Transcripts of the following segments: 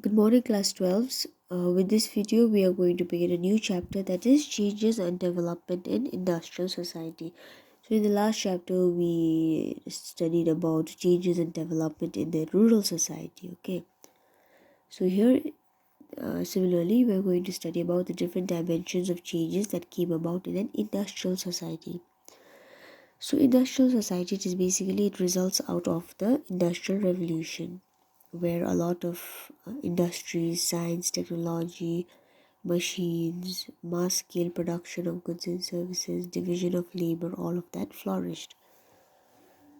Good morning, class 12s. With this video, we are going to begin a new chapter that is changes and development in industrial society. So, in the last chapter, we studied about changes and development in the rural society. Okay, so here, similarly, we are going to study about the different dimensions of changes that came about in an industrial society. So, industrial society is basically it results out of the industrial revolution, where a lot of industries, science, technology, machines, mass scale production of goods and services, division of labor, all of that flourished.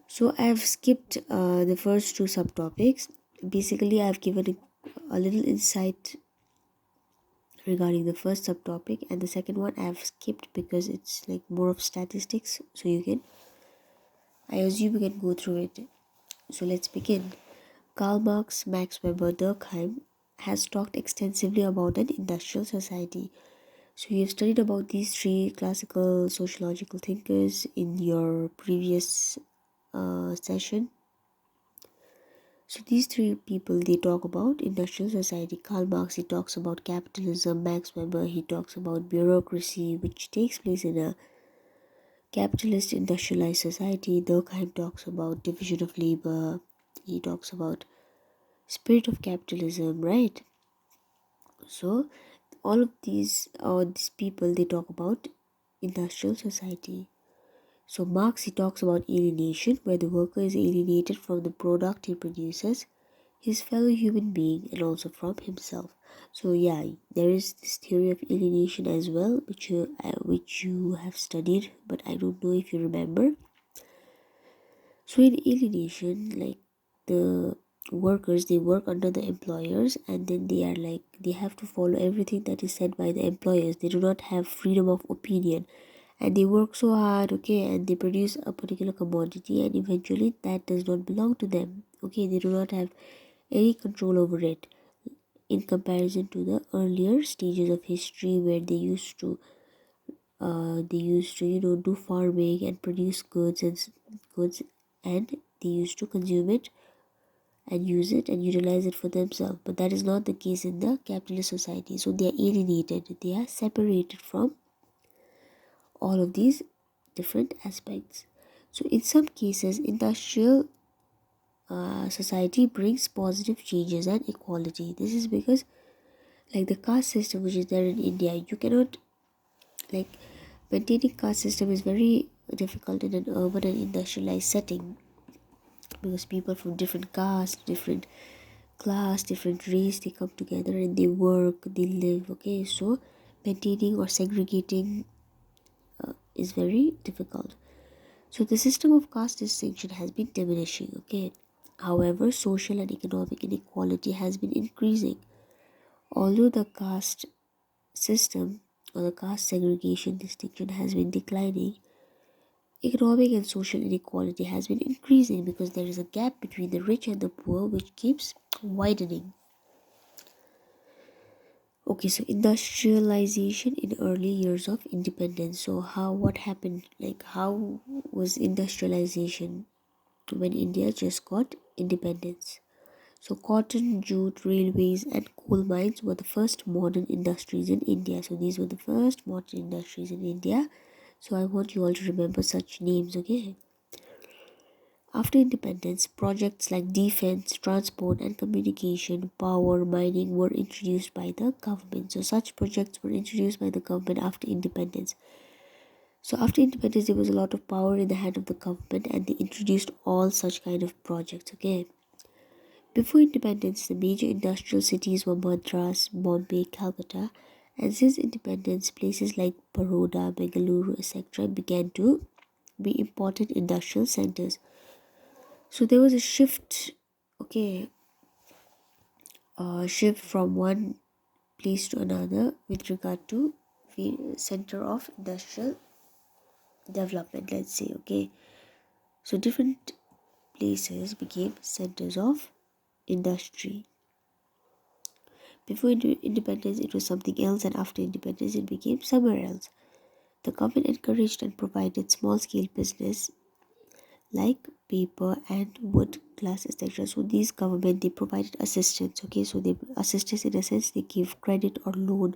So I have skipped the first two subtopics. Basically, I have given a little insight regarding the first subtopic, and the second one I have skipped because it's like more of statistics. So I assume you can go through it. So let's begin. Karl Marx, Max Weber, Durkheim has talked extensively about an industrial society. So you have studied about these three classical sociological thinkers in your previous session. So these three people, they talk about industrial society. Karl Marx, he talks about capitalism. Max Weber, he talks about bureaucracy, which takes place in a capitalist industrialized society. Durkheim talks about division of labor. He talks about spirit of capitalism, right? So all of these people, they talk about industrial society. So Marx, he talks about alienation, where the worker is alienated from the product he produces, his fellow human being, and also from himself. So yeah, there is this theory of alienation as well, which you have studied, but I don't know if you remember. So in alienation, like the workers, they work under the employers, and then they have to follow everything that is said by the employers. They do not have freedom of opinion, and they work so hard, okay, and they produce a particular commodity, and eventually that does not belong to them, okay. They do not have any control over it in comparison to the earlier stages of history, where they used to do farming and produce goods, and they used to consume it and use it and utilize it for themselves. But that is not the case in the capitalist society. So they are alienated, they are separated from all of these different aspects. So in some cases, industrial society brings positive changes and equality. This is because, like, the caste system which is there in India, you cannot, like, maintaining caste system is very difficult in an urban and industrialized setting, because people from different castes, different class, different race, they come together and they work, they live, okay. So maintaining or segregating is very difficult. So the system of caste distinction has been diminishing, okay. However, social and economic inequality has been increasing. Although the caste system or the caste segregation distinction has been declining, economic and social inequality has been increasing, because there is a gap between the rich and the poor which keeps widening. Okay, so industrialization in early years of independence. So what happened, like how was industrialization when India just got independence? So cotton, jute, railways and coal mines were the first modern industries in India. So these were the first modern industries in India. So I want you all to remember such names, okay? After independence, projects like defense, transport and communication, power, mining were introduced by the government. So such projects were introduced by the government after independence. So after independence, there was a lot of power in the hand of the government, and they introduced all such kind of projects, okay? Before independence, the major industrial cities were Madras, Bombay, Calcutta, and since independence, places like Baroda, Bengaluru, etc. began to be important industrial centers. So there was a shift, okay, shift from one place to another with regard to the center of industrial development, let's say, okay. So different places became centers of industry. Before independence, it was something else, and after independence, it became somewhere else. The government encouraged and provided small scale business like paper and wood, glass, etc. So these government, they provided assistance. Okay, so they assistance in a sense, they give credit or loan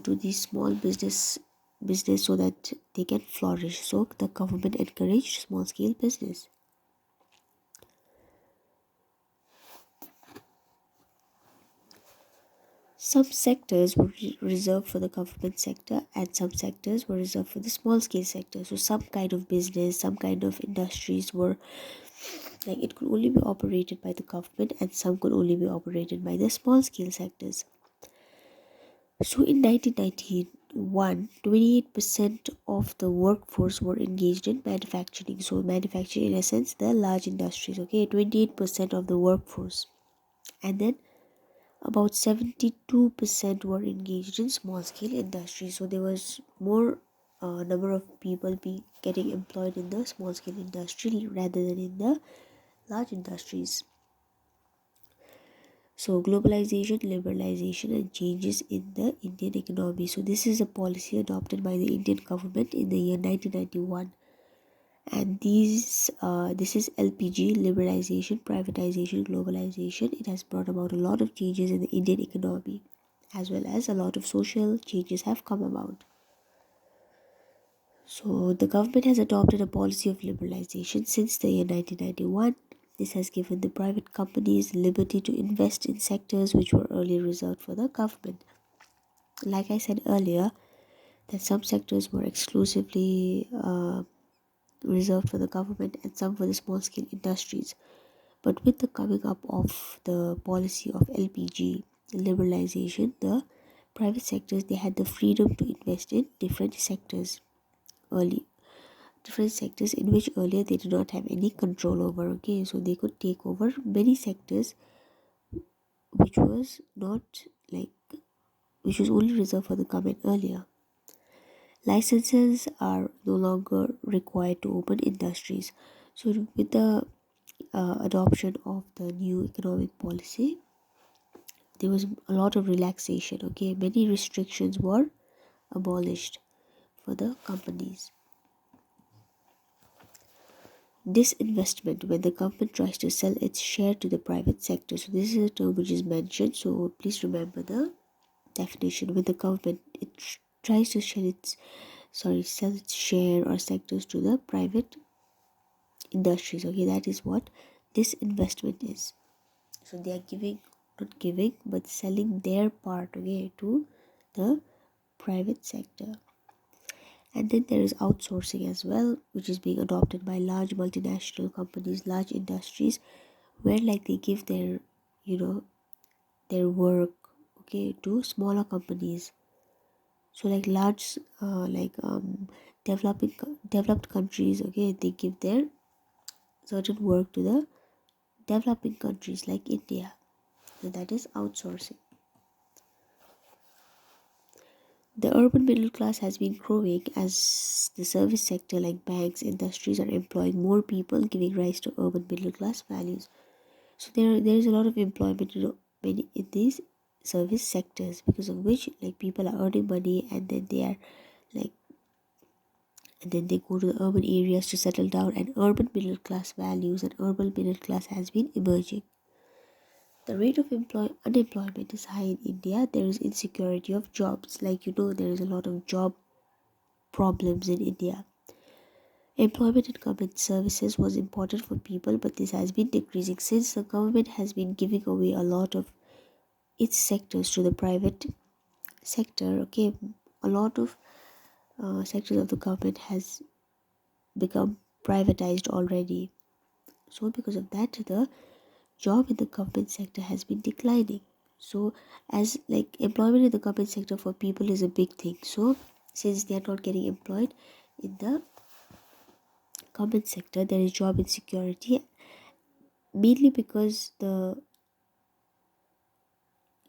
to these small business so that they can flourish. So the government encouraged small scale business. Some sectors were reserved for the government sector, and some sectors were reserved for the small scale sector. So some kind of business, some kind of industries were like, it could only be operated by the government, and some could only be operated by the small scale sectors. So in 1991, 28% of the workforce were engaged in manufacturing. So manufacturing, in a sense, the large industries. Okay, 28% of the workforce, and then about 72% were engaged in small scale industries. So there was more number of people be getting employed in the small scale industry rather than in the large industries. So globalization, liberalization, and changes in the Indian economy. So this is a policy adopted by the Indian government in the year 1991. And this is LPG, liberalization, privatization, globalization. It has brought about a lot of changes in the Indian economy, as well as a lot of social changes have come about. So the government has adopted a policy of liberalization since the year 1991. This has given the private companies liberty to invest in sectors which were earlier reserved for the government. Like I said earlier, that some sectors were exclusively reserved for the government and some for the small scale industries. But with the coming up of the policy of LPG liberalization, the private sectors, they had the freedom to invest in early different sectors in which earlier they did not have any control over. Okay, so they could take over many sectors which was not like which was only reserved for the government earlier. Licenses are no longer required to open industries. So with the adoption of the new economic policy, there was a lot of relaxation. Okay, many restrictions were abolished for the companies. Disinvestment, when the government tries to sell its share to the private sector. So this is a term which is mentioned, so please remember the definition. When the government tries to sell its share or sectors to the private industries. Okay, that is what disinvestment is. So they are not giving, but selling their part, okay, to the private sector. And then there is outsourcing as well, which is being adopted by large multinational companies, large industries, where like they give their work, okay, to smaller companies. So like large developed countries, okay, they give their certain work to the developing countries like India. So that is outsourcing. The urban middle class has been growing as the service sector like banks, industries are employing more people, giving rise to urban middle class values. So there is a lot of employment in these service sectors, because of which like people are earning money, and then like they go to the urban areas to settle down, and urban middle class values and urban middle class has been emerging. The rate of unemployment is high in India. There is insecurity of jobs. Like there is a lot of job problems in India. Employment in government services was important for people, but this has been decreasing since the government has been giving away a lot of its sectors to the private sector. Okay, a lot of sectors of the government has become privatized already. So because of that, the job in the government sector has been declining. So as like employment in the government sector for people is a big thing. So since they are not getting employed in the government sector, there is job insecurity, mainly because the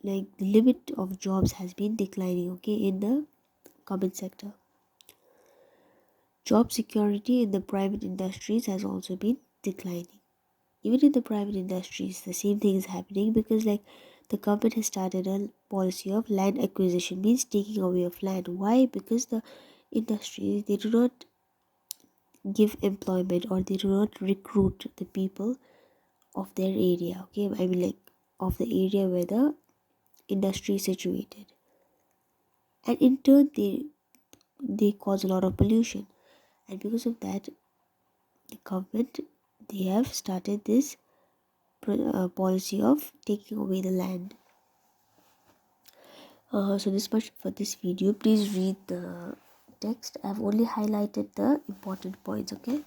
limit of jobs has been declining, okay, in the government sector. Job security in the private industries has also been declining. Even in the private industries, the same thing is happening, because like the government has started a policy of land acquisition, means taking away of land. Why? Because the industries, they do not give employment, or they do not recruit the people of their area. Okay, I mean, like, of the area where the industry is situated, and in turn they cause a lot of pollution. And because of that, the government, they have started this policy of taking away the land. So this much for this video. Please read the text. I've only highlighted the important points. Okay.